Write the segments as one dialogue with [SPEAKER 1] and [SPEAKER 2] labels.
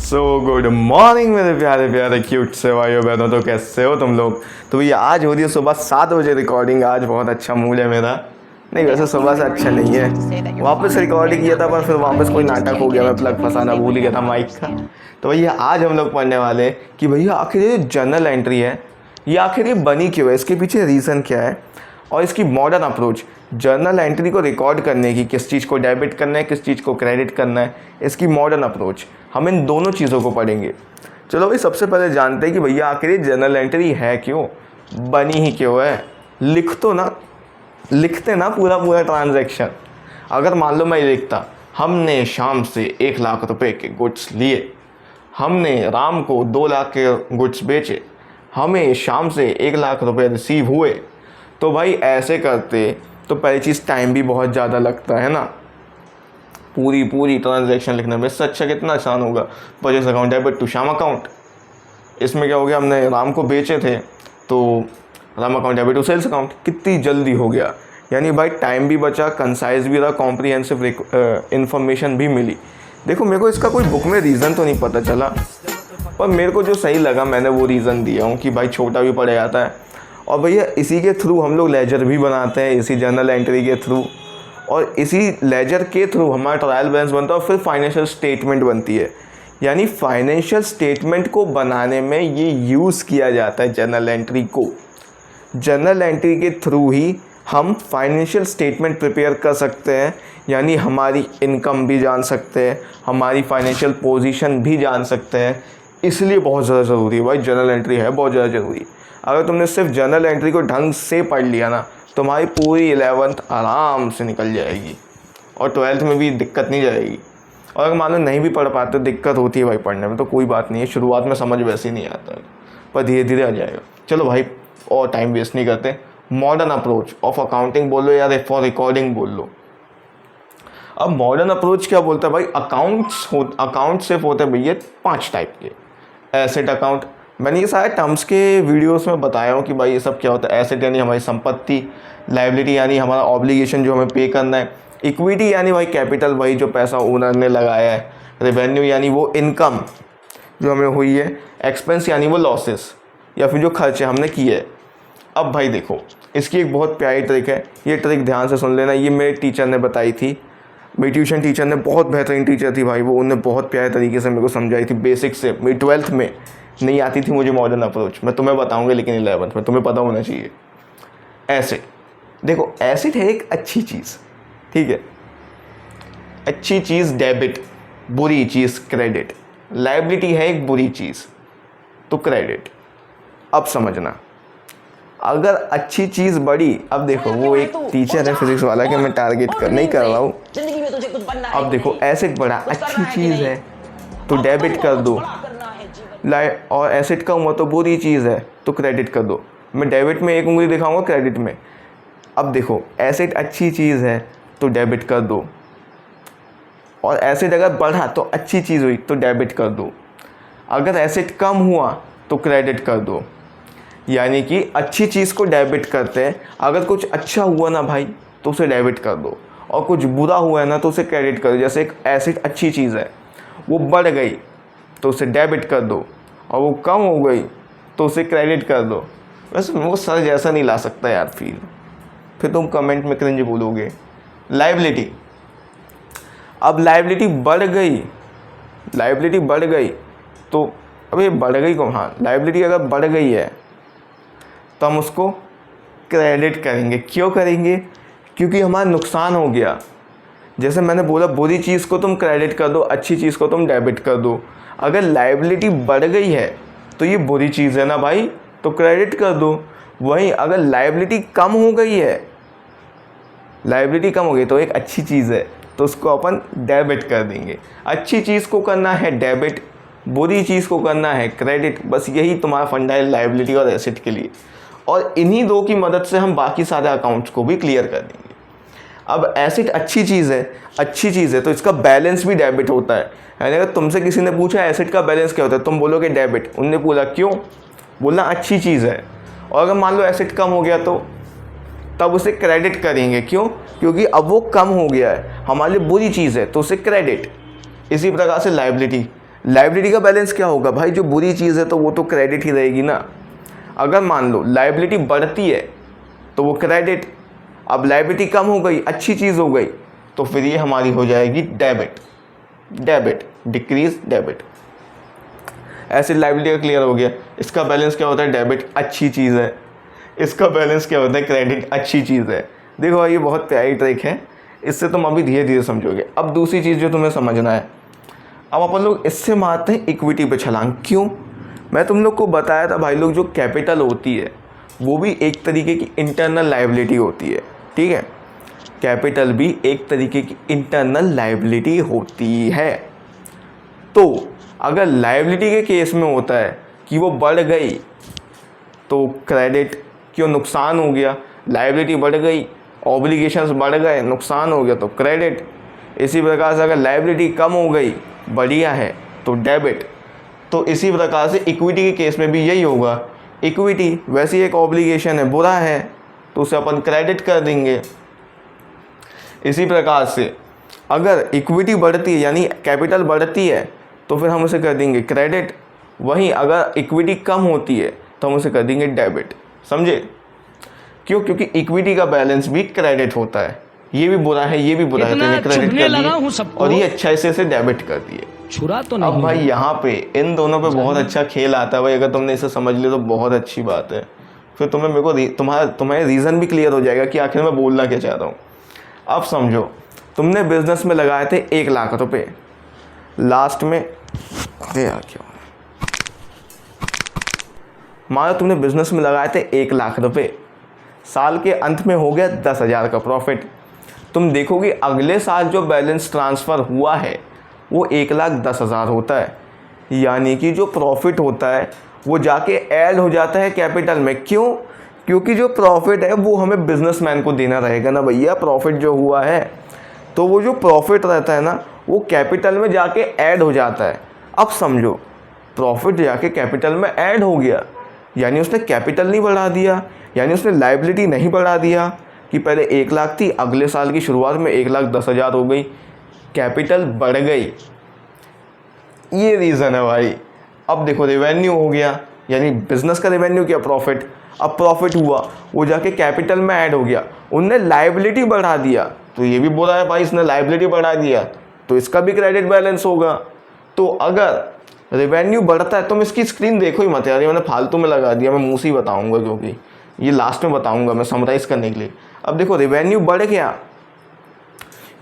[SPEAKER 1] So good morning मेरे प्यारे प्यारे क्यूट से भाइयों बहनों, तो कैसे हो तुम लोग। तो भैया आज हो रही है सुबह 7 बजे रिकॉर्डिंग। आज बहुत अच्छा मूड है मेरा। नहीं वैसे सुबह से अच्छा नहीं है, वापस रिकॉर्डिंग किया था पर फिर वापस कोई नाटक हो गया, मैं प्लग फंसाना भूल गया था माइक का। तो भैया आज हम लोग पढ़ने वाले कि भैया आखिर ये जर्नल एंट्री है ये आखिर ये बनी क्यों है, इसके पीछे रीज़न क्या है और इसकी मॉडर्न अप्रोच जर्नल एंट्री को रिकॉर्ड करने की, किस चीज़ को डेबिट करना है किस चीज़ को क्रेडिट करना है, इसकी मॉडर्न अप्रोच हम इन दोनों चीज़ों को पढ़ेंगे। चलो भाई सबसे पहले जानते हैं कि भैया आखिर ये जर्नल एंट्री है क्यों, बनी ही क्यों है। लिखते ना पूरा पूरा ट्रांजैक्शन। अगर मान लो मैं लिखता हमने शाम से 1 लाख रुपए के गुड्स लिए, हमने राम को 2 लाख के गुड्स बेचे, हमें शाम से 1 लाख रुपए रिसीव हुए, तो भाई ऐसे करते तो पहली चीज़ टाइम भी बहुत ज़्यादा लगता है ना, पूरी ट्रांजैक्शन लिखने में। इससे अच्छा कितना आसान होगा, purchase account debit to Shyam account. इसमें क्या हो गया, हमने राम को बेचे थे तो Ram account debit to sales account, कितनी जल्दी हो गया। यानी भाई टाइम भी बचा, कंसाइज भी रहा, कॉम्प्रिहेंसिव इन्फॉर्मेशन भी मिली। देखो मेरे को इसका कोई बुक में रीज़न तो नहीं पता चला, पर मेरे को जो सही लगा मैंने वो रीज़न दिया हूँ कि भाई छोटा भी पड़ जाता है। और भैया इसी के थ्रू हम लोग लेजर भी बनाते हैं, इसी जर्नल एंट्री के थ्रू, और इसी लेजर के थ्रू हमारा ट्रायल बैलेंस बनता है और फिर फाइनेंशियल स्टेटमेंट बनती है। यानी फाइनेंशियल स्टेटमेंट को बनाने में ये यूज़ किया जाता है जर्नल एंट्री को। जर्नल एंट्री के थ्रू ही हम फाइनेंशियल स्टेटमेंट प्रिपेयर कर सकते हैं, यानी हमारी इनकम भी जान सकते हैं, हमारी फाइनेंशियल पोजीशन भी जान सकते हैं। इसलिए बहुत ज़्यादा ज़रूरी है भाई, जर्नल एंट्री है बहुत ज़्यादा ज़रूरी। अगर तुमने सिर्फ जर्नल एंट्री को ढंग से पढ़ लिया ना, तुम्हारी पूरी 11th आराम से निकल जाएगी और 12th में भी दिक्कत नहीं जाएगी। और अगर मान लो नहीं भी पढ़ पाते तो दिक्कत होती है भाई पढ़ने में, तो कोई बात नहीं है, शुरुआत में समझ वैसे ही नहीं आता है, पर धीरे धीरे आ जाएगा। चलो भाई और टाइम वेस्ट नहीं करते, मॉडर्न अप्रोच ऑफ अकाउंटिंग बोल लो या फॉर रिकॉर्डिंग बोल लो। अब मॉडर्न अप्रोच क्या बोलता है भाई, अकाउंट सिर्फ होते हैं भैया 5 टाइप के। एसेट अकाउंट, मैंने ये सारे टर्म्स के वीडियोस में बताया हूँ कि भाई ये सब क्या होता है। एसेट यानी हमारी संपत्ति, लायबिलिटी यानी हमारा ऑब्लिगेशन जो हमें पे करना है, इक्विटी यानी भाई कैपिटल, वही जो पैसा ओनर ने लगाया है, रेवेन्यू यानी वो इनकम जो हमें हुई है, एक्सपेंस यानी वो लॉसेस या फिर जो खर्चे हमने किए हैं। अब भाई देखो इसकी एक बहुत प्यारी ट्रिक है, ये ट्रिक ध्यान से सुन लेना, ये मेरे टीचर ने बताई थी, मेरी ट्यूशन टीचर ने, बहुत बेहतरीन टीचर थी भाई वो, उन्होंने बहुत प्यारे तरीके से मेरे को समझाई थी बेसिक से। मेरी 12th में नहीं आती थी मुझे मॉडर्न अप्रोच, मैं तुम्हें बताऊंगा लेकिन 11th में तुम्हें पता होना चाहिए। एसेट, देखो एसेट है एक अच्छी चीज़, ठीक है, अच्छी चीज़ डेबिट, बुरी चीज़ क्रेडिट। लायबिलिटी है एक बुरी चीज़ तो क्रेडिट। अब समझना, अगर अच्छी चीज़ बड़ी, अब देखो वो एक टीचर है फिजिक्स वाला कि मैं टारगेट नहीं कर रहा हूँ। अब देखो एसेट बड़ा अच्छी चीज़ है तो डेबिट कर दो, और एसेट का हुआ तो बुरी चीज़ है तो क्रेडिट कर दो। मैं डेबिट में एक उंगली दिखाऊंगा, क्रेडिट में। अब देखो एसेट अच्छी चीज़ है तो डेबिट कर दो, और एसेट अगर बढ़ा तो अच्छी चीज़ हुई तो डेबिट कर दो, अगर एसेट कम हुआ तो क्रेडिट कर दो। यानी कि अच्छी चीज़ को डेबिट करते हैं, अगर कुछ अच्छा हुआ ना भाई तो उसे डेबिट कर दो, और कुछ बुरा हुआ है ना तो उसे क्रेडिट कर दो। जैसे एक एसेट अच्छी चीज़ है, वो बढ़ गई तो उसे डेबिट कर दो, और वो कम हो गई तो उसे क्रेडिट कर दो। वैसे वो सर जैसा नहीं ला सकता यार फील, फिर तुम कमेंट में क्रिंज बोलोगे। लायबिलिटी, अब लायबिलिटी बढ़ गई तो अब ये बढ़ गई को, हाँ लायबिलिटी अगर बढ़ गई है तो हम उसको क्रेडिट करेंगे। क्यों करेंगे, क्योंकि हमारा नुकसान हो गया। जैसे मैंने बोला बुरी चीज़ को तुम क्रेडिट कर दो, अच्छी चीज़ को तुम डेबिट कर दो। अगर लायबिलिटी बढ़ गई है तो ये बुरी चीज़ है ना भाई, तो क्रेडिट कर दो। वहीं अगर लायबिलिटी कम हो गई है, तो एक अच्छी चीज़ है तो उसको अपन डेबिट कर देंगे। अच्छी चीज़ को करना है डेबिट, बुरी चीज़ को करना है क्रेडिट। बस यही तुम्हारा फंडा है लायबिलिटी और एसेट के लिए, और इन्हीं दो की मदद से हम बाकी सारे अकाउंट्स को भी क्लियर कर देंगे। अब एसेट अच्छी चीज़ है तो इसका बैलेंस भी डेबिट होता है। यानी अगर तुमसे किसी ने पूछा एसेट का बैलेंस क्या होता है, तुम बोलोगे डेबिट। उनने बोला क्यों, बोलना अच्छी चीज़ है। और अगर मान लो एसेट कम हो गया तो तब उसे क्रेडिट करेंगे। क्यों, क्योंकि अब वो कम हो गया है, हमारे लिए बुरी चीज़ है तो उसे क्रेडिट। इसी प्रकार से लायबिलिटी, लायबिलिटी का बैलेंस क्या होगा भाई, जो बुरी चीज़ है तो वो तो क्रेडिट ही रहेगी ना। अगर मान लो लायबिलिटी बढ़ती है तो वो क्रेडिट, अब लायबिलिटी कम हो गई, अच्छी चीज़ हो गई, तो फिर ये हमारी हो जाएगी डेबिट। डेबिट डिक्रीज डेबिट, ऐसे लायबिलिटी का क्लियर हो गया। इसका बैलेंस क्या होता है, डेबिट अच्छी चीज़ है, इसका बैलेंस क्या होता है, क्रेडिट अच्छी चीज़ है। देखो ये बहुत प्यारी ट्रिक है, इससे तुम अभी धीरे धीरे समझोगे। अब दूसरी चीज़ जो तुम्हें समझना है, अब अपन लोग इससे मारते हैं इक्विटी पे छलांग। क्यों, मैं तुम लोग को बताया था भाई लोग, जो कैपिटल होती है वो भी एक तरीके की इंटरनल लायबिलिटी होती है, ठीक है। कैपिटल भी एक तरीके की इंटरनल लायबिलिटी होती है। तो अगर लायबिलिटी के केस में होता है कि वो बढ़ गई तो क्रेडिट, क्यों नुकसान हो गया, लायबिलिटी बढ़ गई, ऑब्लिगेशंस बढ़ गए, नुकसान हो गया तो क्रेडिट। इसी प्रकार से अगर लायबिलिटी कम हो गई, बढ़िया है, तो डेबिट। तो इसी प्रकार से इक्विटी के केस में भी यही होगा। इक्विटी वैसी एक ऑब्लिगेशन है, बुरा है, तो उसे अपन क्रेडिट कर देंगे। इसी प्रकार से अगर इक्विटी बढ़ती है यानी कैपिटल बढ़ती है तो फिर हम उसे कर देंगे क्रेडिट। वहीं अगर इक्विटी कम होती है तो हम उसे कर देंगे डेबिट। समझे क्यों, क्योंकि इक्विटी का बैलेंस भी क्रेडिट होता है। ये भी बुरा है, ये भी बुरा है, तो इन्हें क्रेडिट कर दिए और ये अच्छा से डेबिट कर दिए।
[SPEAKER 2] छुरा तो नहीं।
[SPEAKER 1] अब भाई यहाँ पे इन दोनों पे बहुत अच्छा खेल आता है भाई। अगर तुमने इसे समझ लिया तो बहुत अच्छी बात है। फिर तुम्हें मेरे को तुम्हारे रीज़न भी क्लियर हो जाएगा कि आखिर मैं बोलना क्या चाह रहा हूँ। अब समझो, तुमने बिजनेस में लगाए थे 1 लाख रुपए, लास्ट में अरे यार क्या, मानो तुमने बिजनेस में लगाए थे 1 लाख रुपए, साल के अंत में हो गया 10,000 का प्रॉफिट। तुम देखोगे अगले साल जो बैलेंस ट्रांसफ़र हुआ है वो 1,10,000 होता है। यानी कि जो प्रॉफिट होता है वो जाके ऐड हो जाता है कैपिटल में। क्यों, क्योंकि जो प्रॉफिट है वो हमें बिजनेसमैन को देना रहेगा ना भैया। प्रॉफिट जो हुआ है तो वो जो प्रॉफिट रहता है ना वो कैपिटल में जाके ऐड हो जाता है। अब समझो, प्रॉफिट जाके कैपिटल में ऐड हो गया यानी उसने कैपिटल नहीं बढ़ा दिया, यानी उसने लायबिलिटी नहीं बढ़ा दिया कि पहले 1 लाख थी, अगले साल की शुरुआत में 1,10,000 हो गई, कैपिटल बढ़ गई। ये रीज़न है भाई। अब देखो रेवेन्यू हो गया, यानी बिजनेस का रेवेन्यू क्या, प्रॉफिट। अब प्रॉफिट हुआ वो जाके कैपिटल में ऐड हो गया, उनने लायबिलिटी बढ़ा दिया, तो ये भी बोला है भाई इसने लायबिलिटी बढ़ा दिया तो इसका भी क्रेडिट बैलेंस होगा। तो अगर रेवेन्यू बढ़ता है, तुम इसकी स्क्रीन देखो ही मत यार, मैंने फालतू में लगा दिया, मैं मुँह से ही बताऊँगा क्योंकि ये लास्ट में बताऊँगा मैं समराइज़ करने के लिए। अब देखो रेवेन्यू बढ़ गया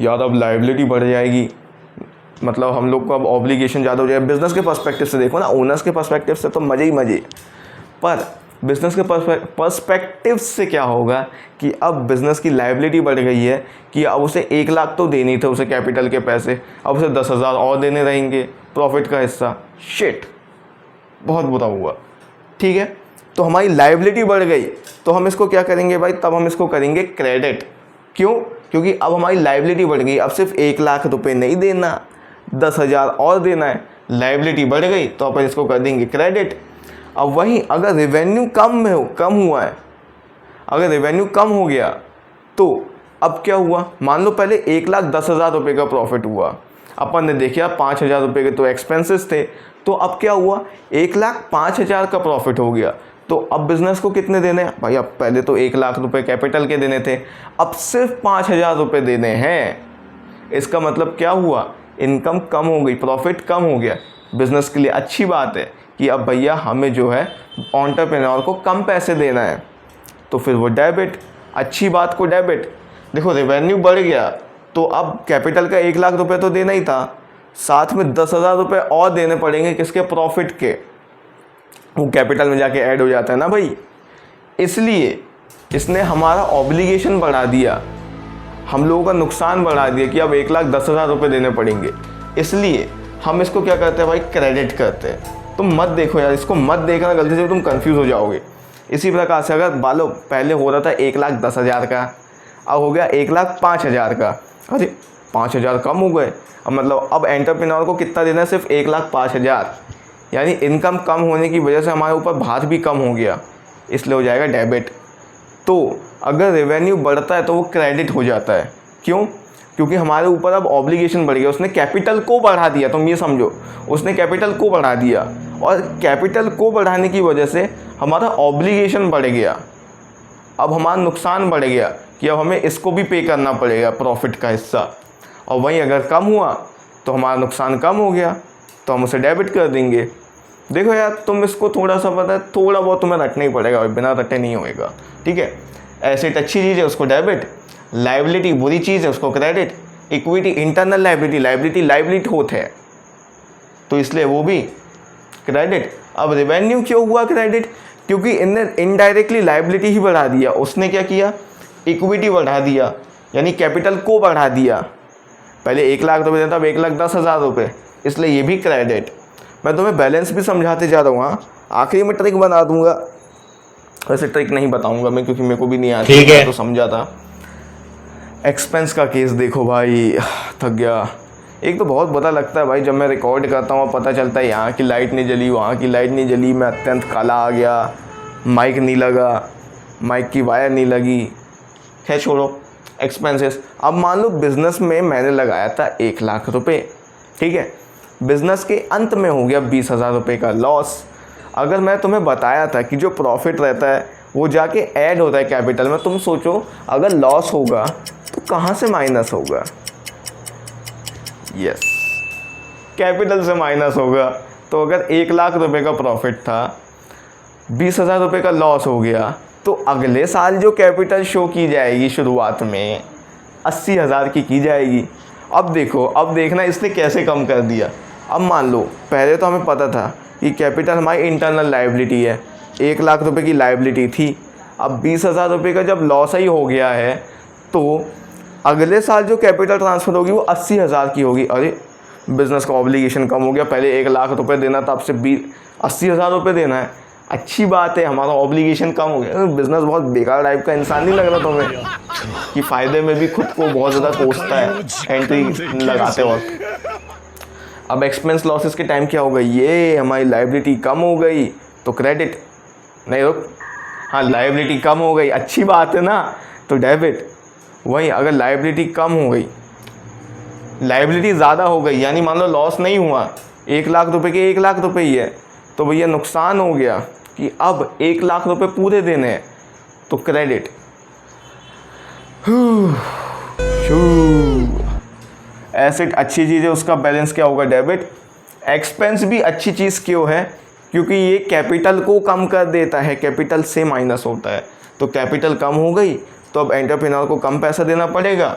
[SPEAKER 1] यार, अब लायबिलिटी बढ़ जाएगी, मतलब हम लोग को अब ऑब्लिगेशन ज़्यादा हो जाएगा। बिज़नेस के पर्सपेक्टिव से देखो ना, ओनर्स के पर्सपेक्टिव से तो मज़े ही मज़े, पर बिज़नेस के पर्सपेक्टिव से क्या होगा कि अब बिज़नेस की लायबिलिटी बढ़ गई है कि अब उसे 1 लाख तो देनी थे उसे कैपिटल के पैसे, अब उसे 10,000 और देने रहेंगे प्रॉफिट का हिस्सा। शिट, बहुत बुरा हुआ। ठीक है, तो हमारी लायबिलिटी बढ़ गई तो हम इसको क्या करेंगे भाई, तब हम इसको करेंगे क्रेडिट। क्यों, क्योंकि अब हमारी लायबिलिटी बढ़ गई, अब सिर्फ 1 लाख रुपये नहीं देना, 10,000 और देना है। लायबिलिटी बढ़ गई तो अपन इसको कर देंगे क्रेडिट। अब वहीं अगर रेवेन्यू कम हुआ है, अगर रेवेन्यू कम हो गया तो अब क्या हुआ, मान लो पहले 1,10,000 रुपये का प्रॉफिट हुआ, अपन ने देखा 5,000 रुपये के तो एक्सपेंसेस थे, तो अब क्या हुआ 1,05,000 का प्रॉफिट हो गया। तो अब बिज़नेस को कितने देने हैं भाई, अब पहले तो 1 लाख रुपये कैपिटल के देने थे, अब सिर्फ 5,000 रुपये देने हैं। इसका मतलब क्या हुआ, इनकम कम हो गई, प्रॉफिट कम हो गया। बिज़नेस के लिए अच्छी बात है कि अब भैया हमें जो है एंटरप्रेन्योर को कम पैसे देना है, तो फिर वो डेबिट, अच्छी बात को डेबिट। देखो रेवेन्यू बढ़ गया तो अब कैपिटल का 1 लाख रुपये तो देना ही था, साथ में 10,000 रुपये और देने पड़ेंगे, किसके, प्रॉफिट के। वो कैपिटल में जाके ऐड हो जाता है ना भाई, इसलिए इसने हमारा ऑब्लिगेशन बढ़ा दिया, हम लोगों का नुकसान बढ़ा दिया कि अब 1,10,000 रुपये देने पड़ेंगे। इसलिए हम इसको क्या करते हैं भाई, क्रेडिट करते हैं। तुम मत देखो यार, इसको मत देखना गलती से, तुम कंफ्यूज हो जाओगे। इसी प्रकार से अगर बालो पहले हो रहा था 1,10,000 का, अब हो गया 1,05,000 का, अरे 5,000 कम हो गए, अब मतलब अब एंटरप्रेन्योर को कितना देना है, सिर्फ 1,05,000, यानी इनकम कम होने की वजह से हमारे ऊपर भार भी कम हो गया, इसलिए हो जाएगा डेबिट। तो अगर रेवेन्यू बढ़ता है तो वो क्रेडिट हो जाता है। क्यों, क्योंकि हमारे ऊपर अब ऑब्लिगेशन बढ़ गया, उसने कैपिटल को बढ़ा दिया। तुम ये समझो, उसने कैपिटल को बढ़ा दिया और कैपिटल को बढ़ाने की वजह से हमारा ऑब्लिगेशन बढ़ गया। अब हमारा नुकसान बढ़ गया कि अब हमें इसको भी पे करना पड़ेगा, प्रॉफिट का हिस्सा। और वहीं अगर कम हुआ तो हमारा नुकसान कम हो गया तो हम उसे डेबिट कर देंगे। देखो यार, तुम इसको थोड़ा सा पता है, थोड़ा बहुत तुम्हें रटना ही पड़ेगा, बिना रटे नहीं होएगा। ठीक है, एसेट अच्छी चीज़ है उसको डेबिट, लाइबिलिटी बुरी चीज़ है उसको credit, equity internal liability liability होते है तो इसलिए वो भी क्रेडिट। अब रेवेन्यू क्यों हुआ क्रेडिट? क्योंकि इनने इनडायरेक्टली लाइबिलिटी ही बढ़ा दिया। उसने क्या किया? इक्विटी बढ़ा दिया, यानी कैपिटल को बढ़ा दिया। पहले 1 लाख रुपये देता, अब 1,10,000 रुपये, इसलिए ये भी क्रेडिट। मैं तुम्हें बैलेंस भी समझाते जा रहा हूँ। हाँ, आखिरी में ट्रिक बना दूंगा, वैसे ट्रिक नहीं बताऊंगा मैं क्योंकि मेरे को भी नहीं आता, ठीक है, तो समझा था। एक्सपेंस का केस देखो भाई, थक गया। एक तो बहुत बुरा लगता है भाई जब मैं रिकॉर्ड करता हूँ, पता चलता है यहाँ की लाइट नहीं जली, वहाँ की लाइट नहीं जली, मैं अत्यंत काला आ गया, माइक नहीं लगा, माइक की वायर नहीं लगी। खैर छोड़ो, एक्सपेंसेस। अब मान लो बिज़नेस में मैंने लगाया था 1 लाख रुपये, ठीक है, बिज़नेस के अंत में हो गया 20,000 रुपये का लॉस। अगर मैं तुम्हें बताया था कि जो प्रॉफिट रहता है वो जाके ऐड होता है कैपिटल में, तुम सोचो अगर लॉस होगा तो कहाँ से माइनस होगा? यस, कैपिटल से माइनस होगा। तो अगर 1 लाख रुपए का प्रॉफिट था, 20,000 रुपये का लॉस हो गया, तो अगले साल जो कैपिटल शो की जाएगी शुरुआत में 80,000 की जाएगी। अब देखो, अब देखना इसने कैसे कम कर दिया। अब मान लो पहले तो हमें पता था कि कैपिटल हमारी इंटरनल लाइबिलिटी है, 1 लाख रुपए की लाइबिलिटी थी। अब 20,000 रुपये का जब लॉस ही हो गया है तो अगले साल जो कैपिटल ट्रांसफ़र होगी वो 80,000 की होगी। अरे, बिज़नेस का ऑब्लिगेशन कम हो गया, पहले 1 लाख रुपये देना था, अब से 80,000 रुपये देना है। अच्छी बात है, हमारा ऑब्लिगेशन कम हो गया। बिज़नेस बहुत बेकार टाइप का इंसान नहीं लग रहा तुम्हें कि फ़ायदे में भी खुद को बहुत ज़्यादा कोसता है एंट्री लगाते वक्त। अब एक्सपेंस लॉसेस के टाइम क्या होगा? ये हमारी लाइबिलिटी कम हो गई तो क्रेडिट, नहीं रुक, हाँ लाइबिलिटी कम हो गई, अच्छी बात है ना, तो डेबिट। वहीं अगर लाइबिलिटी कम हो गई, लाइबिलिटी ज़्यादा हो गई, यानी मान लो लॉस नहीं हुआ, 1 लाख रुपए के 1 लाख रुपए ही है, तो भैया नुकसान हो गया कि अब 1 लाख रुपए पूरे देने हैं, तो क्रेडिट। एसेट अच्छी चीज़ है, उसका बैलेंस क्या होगा? डेबिट। एक्सपेंस भी अच्छी चीज़ क्यों है? क्योंकि ये कैपिटल को कम कर देता है, कैपिटल से माइनस होता है, तो कैपिटल कम हो गई तो अब एंटरप्रेन्योर को कम पैसा देना पड़ेगा,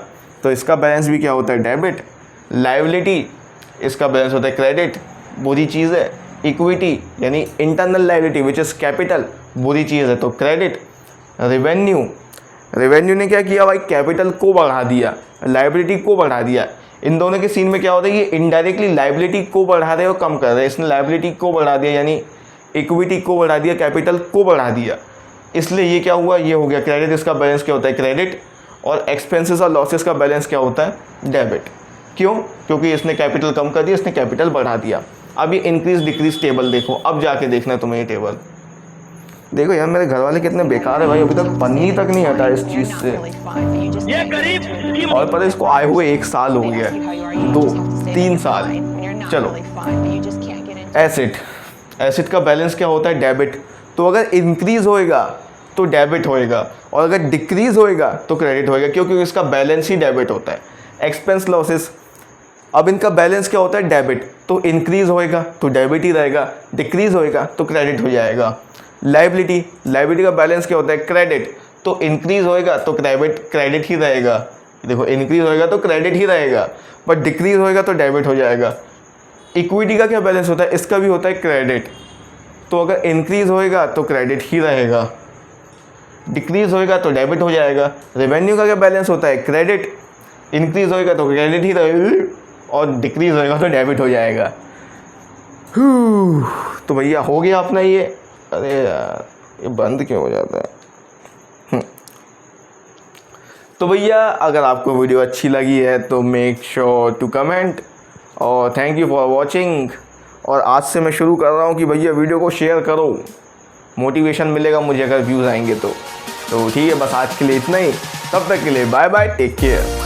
[SPEAKER 1] तो इसका बैलेंस भी क्या होता है? डेबिट। लाइबिलिटी, इसका बैलेंस होता है क्रेडिट, बुरी चीज़ है। इक्विटी यानी internal liability which is capital, बुरी चीज़ है, तो क्रेडिट। रेवेन्यू, रेवेन्यू ने क्या किया भाई? कैपिटल को बढ़ा दिया, लाइबिलिटी को बढ़ा दिया। इन दोनों के सीन में क्या होता है? ये इनडायरेक्टली लाइबिलिटी को बढ़ा रहे और कम कर रहे हैं। इसने लाइबिलिटी को बढ़ा दिया, यानी इक्विटी को बढ़ा दिया, कैपिटल को बढ़ा दिया, इसलिए ये क्या हुआ? ये हो गया क्रेडिट। इसका बैलेंस क्या होता है? क्रेडिट। और एक्सपेंसेस और लॉसेस का बैलेंस क्या होता है? डेबिट। क्यों? क्योंकि इसने कैपिटल कम कर दिया, इसने कैपिटल बढ़ा दिया। अब ये इंक्रीज डिक्रीज टेबल देखो, अब जाके देखना है तुम्हें ये टेबल। देखो यार, मेरे घर वाले कितने बेकार है भाई, अभी तक पन्नी तक नहीं हटा इस चीज़ से। और पर इसको आए हुए 1 साल हो गया, 2-3 साल। चलो, एसेट, एसेट का बैलेंस क्या होता है? डेबिट। तो अगर इंक्रीज होएगा तो डेबिट होएगा, और अगर डिक्रीज होएगा तो क्रेडिट होएगा, क्योंकि इसका बैलेंस ही डेबिट होता है। एक्सपेंस लॉसेस, अब इनका बैलेंस क्या होता है? डेबिट। तो इंक्रीज होएगा तो डेबिट ही रहेगा, डिक्रीज होएगा तो क्रेडिट हो जाएगा। लाइबिलिटी, लाइबिलिटी का बैलेंस क्या होता है? क्रेडिट। तो इंक्रीज होएगा तो क्रेडिट ही रहेगा। देखो, इंक्रीज होएगा तो क्रेडिट ही रहेगा, बट डिक्रीज होएगा तो डेबिट हो जाएगा। इक्विटी का क्या बैलेंस होता है? इसका भी होता है क्रेडिट। तो अगर इंक्रीज होएगा तो क्रेडिट ही रहेगा, डिक्रीज होएगा तो डेबिट हो जाएगा। रेवेन्यू का क्या बैलेंस होता है? क्रेडिट। इंक्रीज होएगा तो क्रेडिट ही रहेगा, और डिक्रीज होएगा तो डेबिट हो जाएगा। तो भैया हो गया अपना ये। अरे यार, ये बंद क्यों हो जाता है? तो भैया, अगर आपको वीडियो अच्छी लगी है तो मेक श्योर टू कमेंट, और थैंक यू फॉर वॉचिंग। और आज से मैं शुरू कर रहा हूँ कि भैया वीडियो को शेयर करो, मोटिवेशन मिलेगा मुझे अगर व्यूज़ आएंगे तो ठीक है, बस आज के लिए इतना ही। तब तक के लिए बाय बाय, टेक केयर।